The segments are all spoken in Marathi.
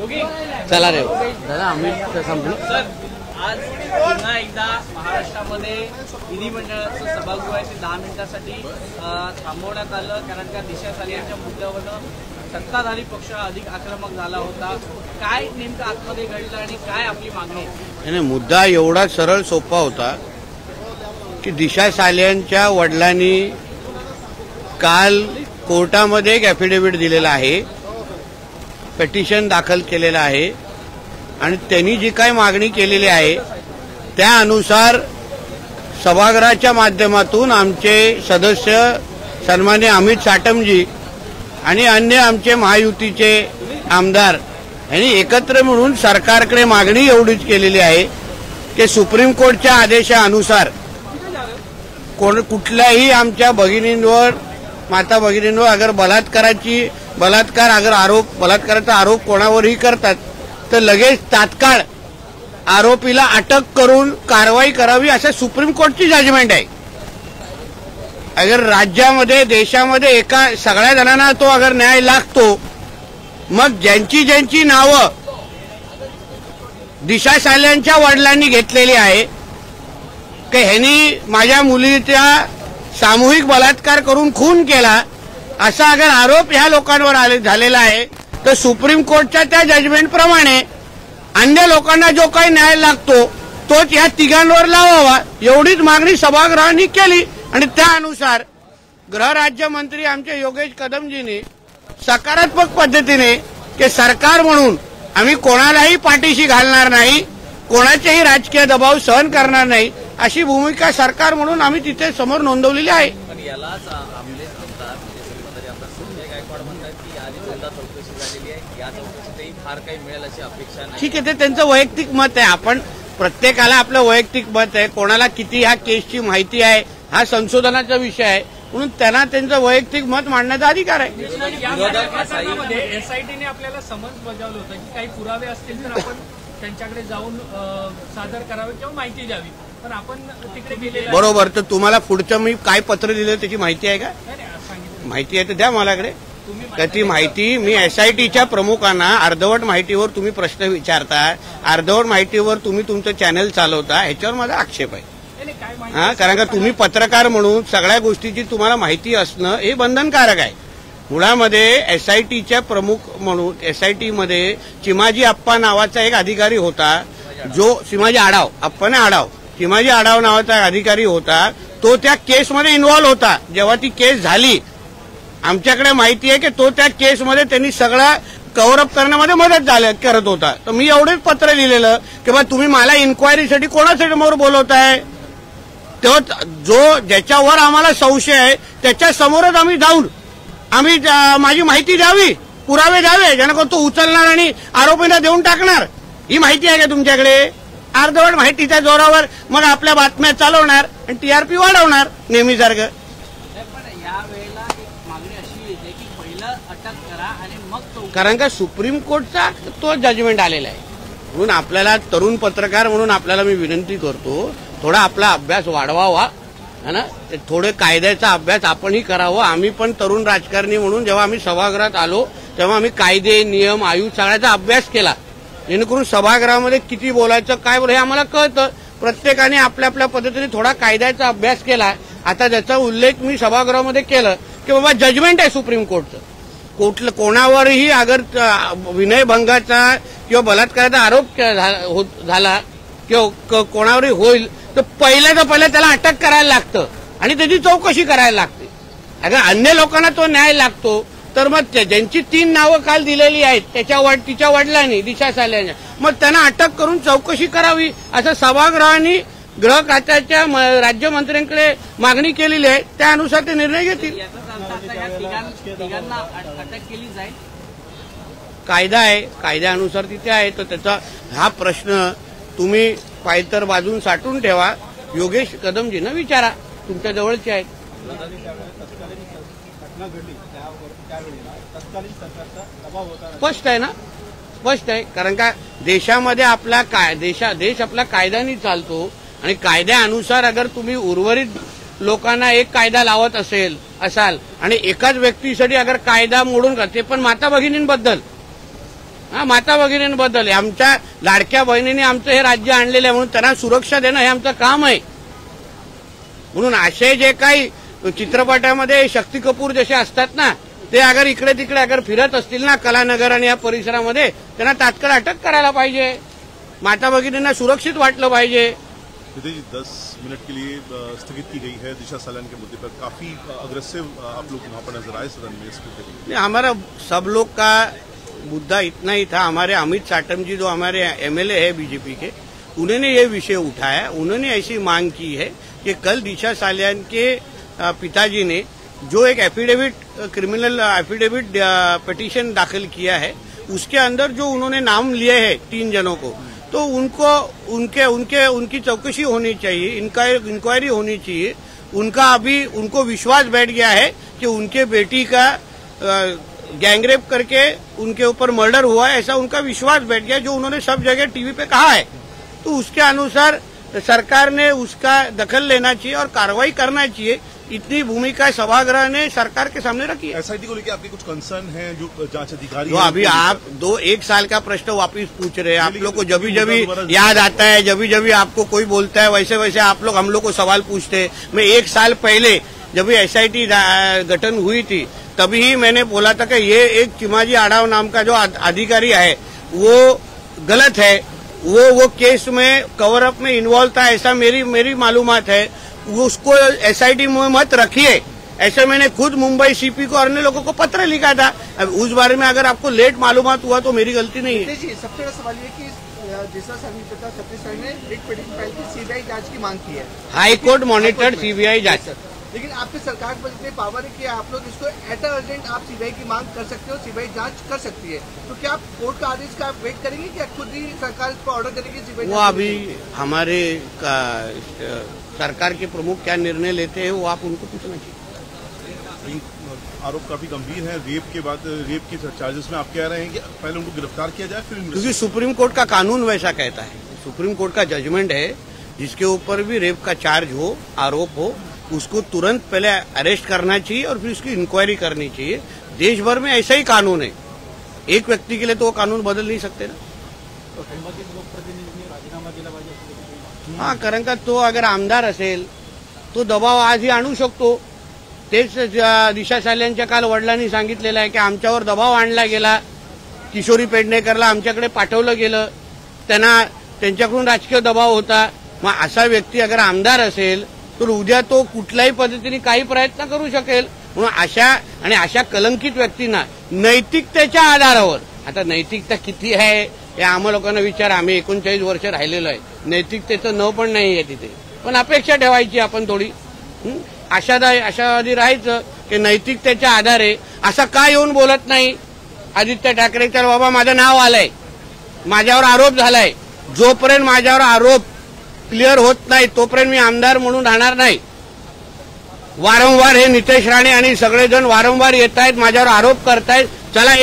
चला रे दादा आम्ही संपलो सर. आज पुन्हा एकदा महाराष्ट्रामध्ये विधिमंडळाचं सभागृह आहे ते 10 मिनिटांसाठी थांबवण्यात आलं, कारण का दिशा सालियांच्या मुद्द्यावरून सत्ताधारी पक्ष अधिक आक्रमक झाला होता. काय नेमकं आतमध्ये घडलं आणि काय आपली मागणी आहे? मुद्दा एवढा सरळ सोपा होता की दिशा सालियांच्या वडिलांनी काल कोर्टामध्ये एक ॲफिडेव्हिट दिलेला आहे, पिटिशन दाखल केलेलं आहे आणि त्यांनी जी काही मागणी केलेली आहे त्या अनुसार सभागृहाच्या माध्यमातून आमचे सदस्य सन्माननीय अमित साटमजी आणि अन्य आमचे महायुतीचे आमदार यांनी एकत्र मिळून सरकारकडे मागणी एवढीच केलेली आहे की सुप्रीम कोर्टच्या आदेशानुसार कुठल्याही आमच्या भगिनींवर माता भगिनींवर अगर बलात्काराचा आरोप कोणावरही करतात तर लगेच तात्काळ आरोपीला अटक करून कारवाई करावी असं सुप्रीम कोर्टची जजमेंट आहे. अगर राज्यामध्ये देशामध्ये एका सगळ्या जणांना तो अगर न्याय लागतो, मग ज्यांची नावं दिशा सालियांच्या वडिलांनी घेतलेली आहे की ह्यांनी माझ्या मुलीचा सामूहिक बलात्कार करून खून केला असा अगर आरोप ह्या लोकांवर झालेला आहे तर सुप्रीम कोर्टच्या त्या जजमेंटप्रमाणे अन्य लोकांना जो काही न्याय लागतो तोच या तिघांवर लावावा एवढीच मागणी सभागृहांनी केली. आणि त्यानुसार गृहराज्यमंत्री आमचे योगेश कदमजींनी सकारात्मक पद्धतीने की सरकार म्हणून आम्ही कोणालाही पाठीशी घालणार नाही, कोणाचेही राजकीय दबाव सहन करणार नाही अशी भूमिका सरकार म्हणून आम्ही तिथे समोर नोंदवलेली आहे. ठीक आहे, ते त्यांचं वैयक्तिक मत आहे. आपण प्रत्येकाला आपलं वैयक्तिक मत आहे, कोणाला किती ह्या केसची माहिती आहे हा संशोधनाचा विषय आहे, म्हणून त्यांना त्यांचं वैयक्तिक मत मांडण्याचा अधिकार आहे. एसआयटीने आपल्याला समन्स बजावलं होतं की काही पुरावे असतील तर आपण त्यांच्याकडे जाऊन सादर करावे किंवा माहिती द्यावी, पण आपण तिकडे गेले. बरोबर, तर तुम्हाला पुढचं मी काय पत्र दिलं त्याची माहिती आहे का? माहिती आहे तर द्या माझ्याकडे. तर ती माहिती मी एसआयटीच्या प्रमुखांना अर्धवट माहितीवर तुम्ही प्रश्न विचारता, अर्धवट माहितीवर तुम्ही तुमचं चॅनल चालवता, ह्याच्यावर माझा आक्षेप आहे. कारण का तुम्ही पत्रकार म्हणून सगळ्या गोष्टीची तुम्हाला माहिती असणं हे बंधनकारक आहे. मुळामध्ये एसआयटीच्या प्रमुख म्हणून एसआयटीमध्ये चिमाजी आप्पा नावाचा एक अधिकारी होता, जो चिमाजी आढाव नावाचा अधिकारी होता, तो त्या केसमध्ये इन्व्हॉल्व होता. जेव्हा ती केस झाली आमच्याकडे माहिती आहे की तो त्या केसमध्ये त्यांनी सगळं कव्हरअप करण्यामध्ये मदत करत होता. तर मी एवढेच पत्र लिहिलेलं की बा तुम्ही मला इन्क्वायरीसाठी कोणासमोर बोलवताय, तेव्हा जो ज्याच्यावर आम्हाला संशय आहे त्याच्या समोरच आम्ही जाऊन माझी माहिती द्यावी, पुरावे द्यावे, जेणेकरून तो उचलणार आणि आरोपींना देऊन टाकणार. ही माहिती आहे का तुमच्याकडे? अर्धवट माहितीच्या जोरावर मग आपल्या बातम्या चालवणार आणि टीआरपी वाढवणार नेहमीसारखं. कारण का सुप्रीम कोर्टचा तो जजमेंट आलेला आहे. म्हणून आपल्याला तरुण पत्रकार म्हणून आपल्याला मी विनंती करतो, थोडा आपला अभ्यास वाढवावा है ना, थोडे कायद्याचा अभ्यास आपणही करावा. आम्ही पण तरुण राजकारणी म्हणून जेव्हा आम्ही सभागृहात आलो तेव्हा आम्ही कायदे नियम आयोग सगळ्याचा अभ्यास केला, जेणेकरून सभागृहामध्ये किती बोलायचं काय हे आम्हाला कळतं. प्रत्येकाने आपल्या आपल्या पद्धतीने थोडा कायद्याचा अभ्यास केला. आता ज्याचा उल्लेख मी सभागृहामध्ये केलं की बाबा जजमेंट आहे सुप्रीम कोर्टचं, कोणावरही अगर विनयभंगाचा किंवा बलात्काराचा आरोप झाला किंवा कोणावरही होईल तर पहिल्या त्याला अटक करायला लागतं आणि त्याची चौकशी करायला लागते. अगर अन्य लोकांना तो न्याय लागतो तर मग ज्यांची 3 नावं काल दिलेली आहेत तिच्या वडिलांनी दिशा सालियांच्या, मग त्यांना अटक करून चौकशी करावी असं सभागृहाने गृह खात्याच्या राज्यमंत्र्यांकडे मागणी केलेली आहे. त्यानुसार ते निर्णय घेतील. कायदा आहे, कायद्यानुसार तिथे आहे. तर त्याचा हा प्रश्न तुम्ही पायतर बाजून साठवून ठेवा, योगेश कदमजींना विचारा, तुमच्या जवळचे आहेत. स्पष्ट आहे ना, स्पष्ट आहे. कारण का देशामध्ये आपला देश आपला कायद्याने चालतो आणि कायद्यानुसार अगर तुम्ही उर्वरित लोकांना एक कायदा लावत असाल आणि एकाच व्यक्तीसाठी अगर कायदा मोडून ते पण माता भगिनींबद्दल हा, माता भगिनींबद्दल आमच्या लाडक्या बहिणींनी आमचं हे राज्य आणलेलं आहे म्हणून त्यांना सुरक्षा देणं हे आमचं काम आहे. म्हणून असे जे काही चित्रपटामध्ये शक्ती कपूर जसे असतात ना, ते अगर इकडे तिकडे अगर फिरत असतील ना कलानगर आणि या परिसरामध्ये, त्यांना तात्काळ अटक करायला पाहिजे. माता भगिनींना सुरक्षित वाटलं पाहिजे. जी 10 मिनट के लिए स्थगित की गई है दिशा सालियान के मुद्दे पर. काफी अग्रेसिव आप लोग वहां पर नजर आए सदन में इसको. हमारा सब लोग का मुद्दा इतना ही था. हमारे अमित साटम जी जो हमारे एमएलए है बीजेपी के, उन्होंने ये विषय उठाया. उन्होंने ऐसी मांग की है कि कल दिशा सालियान के पिताजी ने जो एक एफिडेविट क्रिमिनल एफिडेविट पिटीशन दाखिल किया है, उसके अंदर जो उन्होंने नाम लिए हैं 3 जनों को, तो उनकी चौकसी होनी चाहिए, इंक्वायरी होनी चाहिए. उनको विश्वास बैठ गया है कि उनके बेटी का गैंगरेप करके उनके ऊपर मर्डर हुआ है, ऐसा उनका विश्वास बैठ गया, जो उन्होंने सब जगह टीवी पे कहा है. तो उसके अनुसार सरकार ने उसका दखल लेना चाहिए और कार्रवाई करना चाहिए. इतनी भूमिका सभागृह ने सरकार के सामने रखी है. एसआईटी को लेकर आपके कुछ कंसर्न हैं जो जांच अधिकारी तो अभी आप 1 साल का प्रश्न वापिस पूछ रहे हैं. आप लोग को जब जब याद आता है, जब आपको कोई बोलता है, वैसे वैसे आप लोग हम लोग को सवाल पूछते हैं. मैं 1 साल पहले जब एसआईटी गठन हुई थी, तभी ही मैंने बोला था कि ये एक चिमाजी आड़ाव नाम का जो अधिकारी है वो गलत है. वो केस में कवर अप में इन्वॉल्व था, ऐसा मेरी मालूमात है. उसको एसआईटी में मत रखिए, ऐसे मैंने खुद मुंबई सीपी को और अन्य लोगों को पत्र लिखा था. अब उस बारे में अगर आपको लेट मालूमात हुआ तो मेरी गलती नहीं है. सबसे बड़ा सवाल ये कि दिशा सालियान छत्तीसगढ़ ने एक पिटीशन फाइल की सीबीआई जांच की मांग की है. हाई कोर्ट मॉनिटर्ड सीबीआई जांच. लेकिन आपकी सरकार पर इतने पावर है कि आप लोग इसको एट अर्जेंट आप सीबीआई की मांग कर सकते हो, सीबीआई जांच कर सकती है. तो क्या आप कोर्ट का आदेश का वेट करेंगे कि खुद ही सरकार इस पर ऑर्डर करेगी सीबीआई? वो अभी हमारे सरकार के प्रमुख क्या निर्णय लेते हैं वो आप उनको पूछना चाहिए. आरोप काफी गंभीर है. रेप के बाद रेप के चार्जेस में आप कह रहे हैं कि पहले उनको गिरफ्तार किया जाए फिर, क्योंकि सुप्रीम कोर्ट का कानून वैसा कहता है. सुप्रीम कोर्ट का जजमेंट है, जिसके ऊपर भी रेप का चार्ज हो, आरोप हो, उसको तुरंत पहले अरेस्ट करना चाहिए और फिर उसकी इंक्वायरी करनी चाहिए. देश भर में ऐसा ही कानून है. एक व्यक्ति के लिए तो वो कानून बदल नहीं सकते ना. हाँ, कारण का तो अगर आमदार असेल तो दबाव आजही आणू शकतो. तेच दिशा सालियांच्या काल वडिलांनी सांगितलेलं आहे की आमच्यावर दबाव आणला गेला, किशोरी पेडणेकरला आमच्याकडे पाठवलं गेलं, त्यांच्याकडून राजकीय दबाव होता. मग असा व्यक्ती अगर आमदार असेल तर उद्या तो कुठल्याही पद्धतीने काही प्रयत्न करू शकेल. म्हणून अशा कलंकित व्यक्तींना नैतिकतेच्या आधारावर, आता नैतिकता किती आहे हे आम्हा लोकांना विचार, आम्ही 39 वर्ष राहिलेलो आहे. नैतिकतेचं न पण नाही आहे तिथे, पण अपेक्षा ठेवायची आपण थोडी. आशावादी राहायचं की नैतिकतेच्या आधारे असं का येऊन बोलत नाही आदित्य ठाकरेच्या, बाबा माझं नाव आलंय, माझ्यावर आरोप झालाय, जोपर्यंत माझ्यावर आरोप क्लिअर होत नाही तोपर्यंत मी आमदार म्हणून राहणार नाही. वारंवार हे नितेश राणे आणि सगळेजण वारंवार येत आहेत, माझ्यावर आरोप करतायत. चला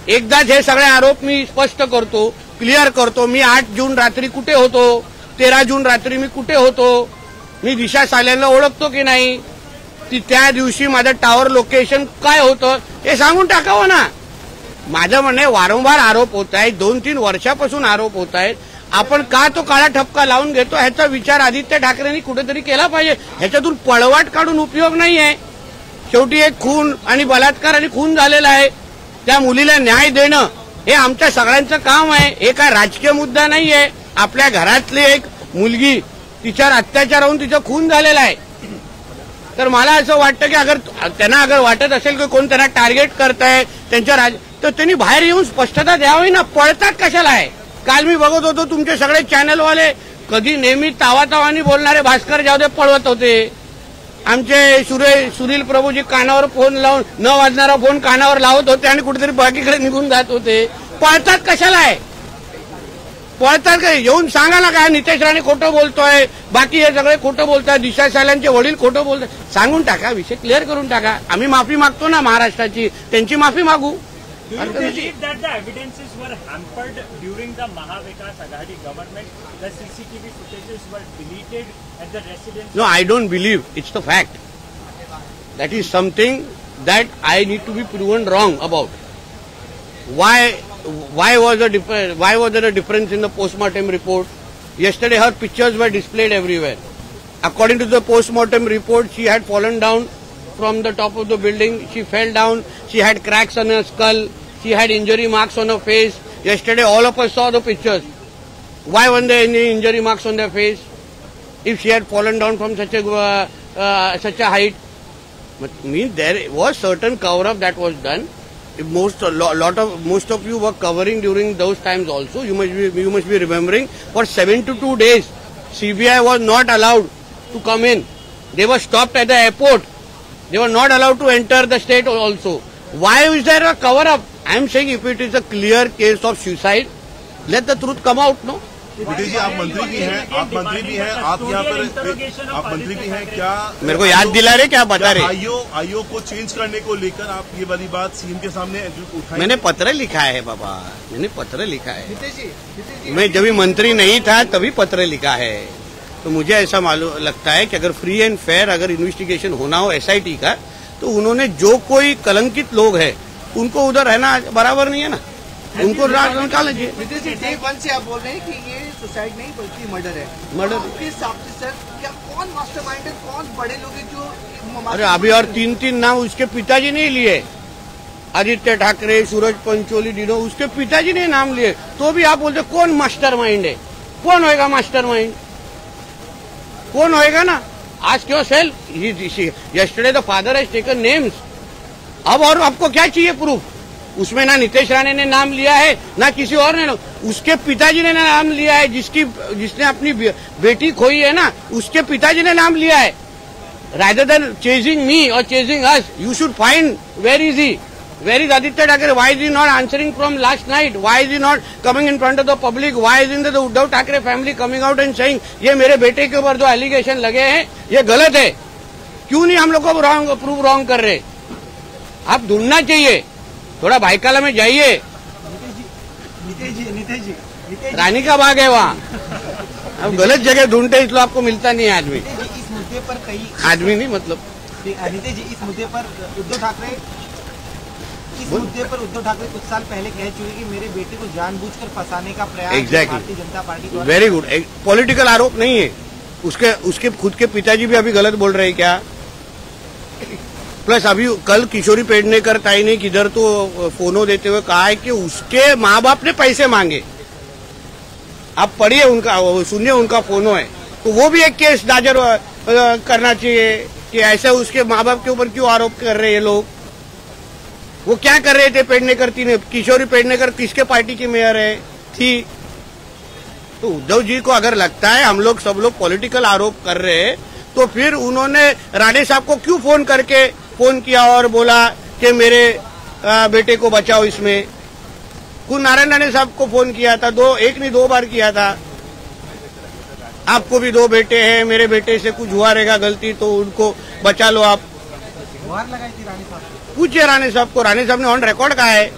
एकदाच हे सगळे आरोप मी स्पष्ट करतो, क्लिअर करतो. मी 8 जून रात्री कुठे होतो, 13 जून रात्री मी कुठे होतो, मी दिशा सालियांना ओळखतो की नाही, त्या दिवशी माझं टावर लोकेशन काय होतं हे सांगून टाकावं ना. माझं म्हणणं वारंवार आरोप होत आहेत, 2-3 वर्षापासून आरोप होत आहेत. आपण का तो काळा ठपका लावून घेतो ह्याचा विचार आदित्य ठाकरेंनी कुठेतरी केला पाहिजे. ह्याच्यातून पळवाट काढून उपयोग नाहीये. शेवटी एक खून आणि बलात्कार आणि खून झालेला आहे, त्या मुलीला न्याय देणं हे आमच्या सगळ्यांचं काम आहे. हे काय राजकीय मुद्दा नाहीये. आपल्या घरातली एक मुलगी, तिच्यावर अत्याचार होऊन तिचा खून झालेला आहे. तर मला असं वाटतं की त्यांना वाटत असेल की कोण त्यांना टार्गेट करताय त्यांच्या तर त्यांनी बाहेर येऊन स्पष्टता द्यावी ना. पळतात कशाला आहे. काल मी बघत होतो तुमचे सगळे चॅनलवाले कधी नेहमी तावातावानी बोलणारे भास्कर जावदे पळवत होते. आमचे सुनील प्रभूजी कानावर फोन लावून न वाजणारा फोन कानावर लावत होते आणि कुठेतरी बाकीकडे निघून जात होते. पळतात कशाला आहे. पळतात काय. येऊन सांगा ना काय नितेश राणे खोटं बोलतोय, बाकी हे सगळे खोटं बोलतात, दिशा सालियांचे वडील खोटं बोलतात. सांगून टाका, विषय क्लिअर करून टाका. आम्ही माफी मागतो ना महाराष्ट्राची, त्यांची माफी मागू. Do you believe that the evidences were hampered during the Mahavikas Aghadi government? The CCTV footages were deleted at the residence. No, I don't believe. It's the fact. That is something that I need to be proven wrong about. Why why was there a difference in the postmortem report? Yesterday her pictures were displayed everywhere. According to the postmortem report, she had fallen down from the top of the building. She fell down. She had cracks on her skull. She had injury marks on her face. Yesterday all of us saw the pictures. Why weren't there any injury marks on their face? If she had fallen down from such a height, but there was certain cover up that was done. Most of you were covering during those times also. You must be remembering for 72 days, CBI was not allowed to come in. They were stopped at the airport. They were not allowed to enter the state also. Why is there a cover up? I am saying if it is a clear case of suicide, let the truth come out, no? Vijay ji, आप मंत्री भी हैं, आप यहाँ पर आप मंत्री भी हैं, क्या मेरे को याद दिला रहे, क्या बता रहे? आयोग को चेंज करने को लेकर आप ये वाली बात सीएम के सामने उठाई? मैंने पत्र लिखा है बाबा, मैंने पत्र लिखा है। मैं जब मंत्री नहीं था तभी पत्र लिखा है। तो मुझे ऐसा मालूम लगता है कि अगर फ्री एंड फेयर अगर इन्वेस्टिगेशन होना हो SIT का, तो उन्होंने जो कोई कलंकित लोग है उनको उधर रहना बराबर नहीं है ना, उनको निकाल लीजिए। नितेश जी, डे 1 से आप बोल रहे हैं कि ये सुसाइड नहीं बल्कि मर्डर है। मर्डर किस हिसाब से सर, क्या कौन मास्टरमाइंड है, कौन बड़े लोग हैं जो? अरे अभी और 3 नाम उसके पिताजी ने लिए, आदित्य ठाकरे, सूरज पंचोली, डिनो, उसके पिताजी ने नाम लिए, तो भी आप बोलते कौन मास्टरमाइंड है? कौन होएगा मास्टरमाइंड? कौन होएगा ना? Ask yourself, yesterday the father has taken names. अब और आपको क्या चाहिए प्रूफ? उसमें ना नितेश राणे ने नाम लिया है, ना किसी और ने, उसके पिताजी ने नाम लिया है। जिसने अपनी बेटी खोई है ना, उसके पिताजी ने नाम लिया है। रादर देन चेजिंग मी और chasing us, you should find where is he, where is Aditya Thackeray, why is he not answering from last night, why is he not coming in front of the public, why is in the Uddhav Thackeray family coming out and saying ये मेरे बेटे के ऊपर जो एलिगेशन लगे हैं ये गलत है? क्यों नहीं हम लोग को रॉन्ग कर रहे? आप ढूंढना चाहिए, थोड़ा भाईकाला में जाइए। नितेश जी, रानी का बाग है वहाँ। अब गलत जगह ढूंढते इसलिए आपको मिलता नहीं है आदमी। इस मुद्दे पर कई आदमी नहीं मतलब नितेश जी, इस मुद्दे पर उद्धव ठाकरे कुछ साल पहले कह चुके कि मेरे बेटे को जानबूझकर फंसाने का प्रयास भारतीय जनता पार्टी द्वारा। वेरी गुड, पॉलिटिकल आरोप नहीं है। उसके खुद के पिताजी भी अभी गलत बोल रहे हैं क्या? प्लस अभी कल किशोरी पेडनेकर ताई ने किधर तो फोनो देते हुए कहा है कि उसके माँ बाप ने पैसे मांगे। आप पढ़िए उनका, सुनिए उनका फोनो है, तो वो भी एक केस दायर करना चाहिए कि ऐसे उसके माँ बाप के ऊपर क्यों आरोप कर रहे हैं लोग। वो क्या कर रहे थे पेडनेकर ने? किशोरी पेडनेकर किसके पार्टी की मेयर है थी? तो उद्धव जी को अगर लगता है हम लोग सब लोग पॉलिटिकल आरोप कर रहे हैं, तो फिर उन्होंने राणे साहब को क्यों फोन किया और बोला कि मेरे बेटे को बचाओ इसमें? खुद नारायण राणे साहब को फोन किया था, एक नहीं 2 बार किया था। आपको भी 2 बेटे हैं, मेरे बेटे से कुछ हुआ रहेगा गलती तो उनको बचा लो आप। गुहार लगाई थी राणे साहब, पूछिए राणे साहब को, राणे साहब ने ऑन रिकॉर्ड कहा है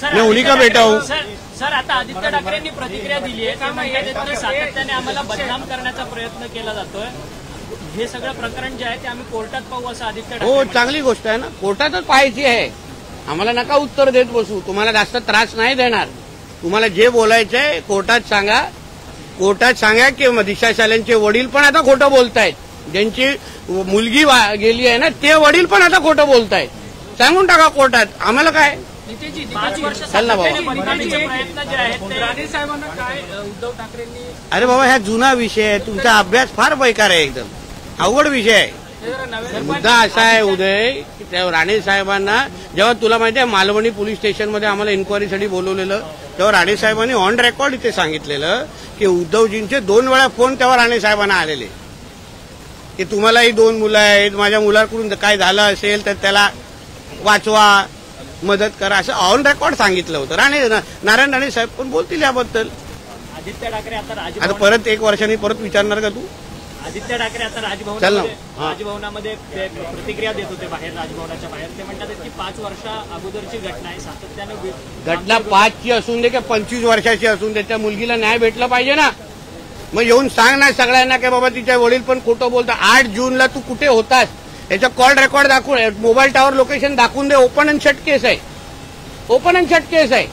मैं उन्हीं का बेटा हूँ। सर, आता आदित्य ठाकरेंनी प्रतिक्रिया दिली आहे, त्यामुळे सातत्याने आम्हाला बदनाम करण्याचा प्रयत्न केला जातोय। हे सगळं प्रकरण जे आहे ते आम्ही कोर्टात पाहू असं आदित्य ठाकरे। हो, चांगली गोष्ट आहे ना, कोर्टातच पाहायची आहे। आम्हाला नका उत्तर देत बसू, तुम्हाला जास्त त्रास नाही देणार। तुम्हाला जे बोलायचंय कोर्टात सांगा की दिशा सालेंचे वडील पण आता खोटं बोलतायत, ज्यांची मुलगी गेली आहे ना ते वडील पण आता खोटं बोलतायत, सांगून टाका कोर्टात। आम्हाला काय? 5 वर्ष चल बाबा, बदनामीचे प्रयत्न जे आहेत ते राणे साहेबांना काय उद्धव ठाकरेंनी अरे बाबा ह्या जुना विषय आहे, तुमचा अभ्यास फार बेकार आहे, एकदम अवघड विषय आहे। मुद्दा असा आहे उदय की त्या राणे साहेबांना जेव्हा तुला माहिती आहे मालवणी पोलीस स्टेशनमध्ये आम्हाला इन्क्वायरीसाठी बोलवलेलं, तेव्हा राणे साहेबांनी ऑन रेकॉर्ड इथे सांगितलेलं की उद्धवजींचे 2 वेळा फोन तेव्हा राणे साहेबांना आलेले की तुम्हालाही 2 मुलं आहेत, माझ्या मुलाकडून काय झालं असेल तर त्याला वाचवा, मदत करा, असं ऑन रेकॉर्ड सांगितलं होतं। नारायण राणे साहेब पण बोलतील याबद्दल। आदित्य ठाकरे आता परत 1 वर्षांनी परत विचारणार का तू? आदित्य ठाकरे आता राजभवनामध्ये प्रतिक्रिया देत होते बाहेर, राजभवनाच्या बाहेर। ते म्हणतात की 5 वर्षा अगोदरची घटना आहे, सातत्याने घटना 5ची असून दे की 25 वर्षाची असून दे, त्या मुलगीला न्याय भेटला पाहिजे ना। मग येऊन सांग ना सगळ्यांना की बाबा तिच्या वडील पण खोटं बोलतात। 8 जूनला तू कुठे होतास याचा कॉल रेकॉर्ड दाखवून, मोबाईल टॉवर लोकेशन दाखवून दे। ओपन अँड शट केस आहे, ओपन अँड शट केस आहे.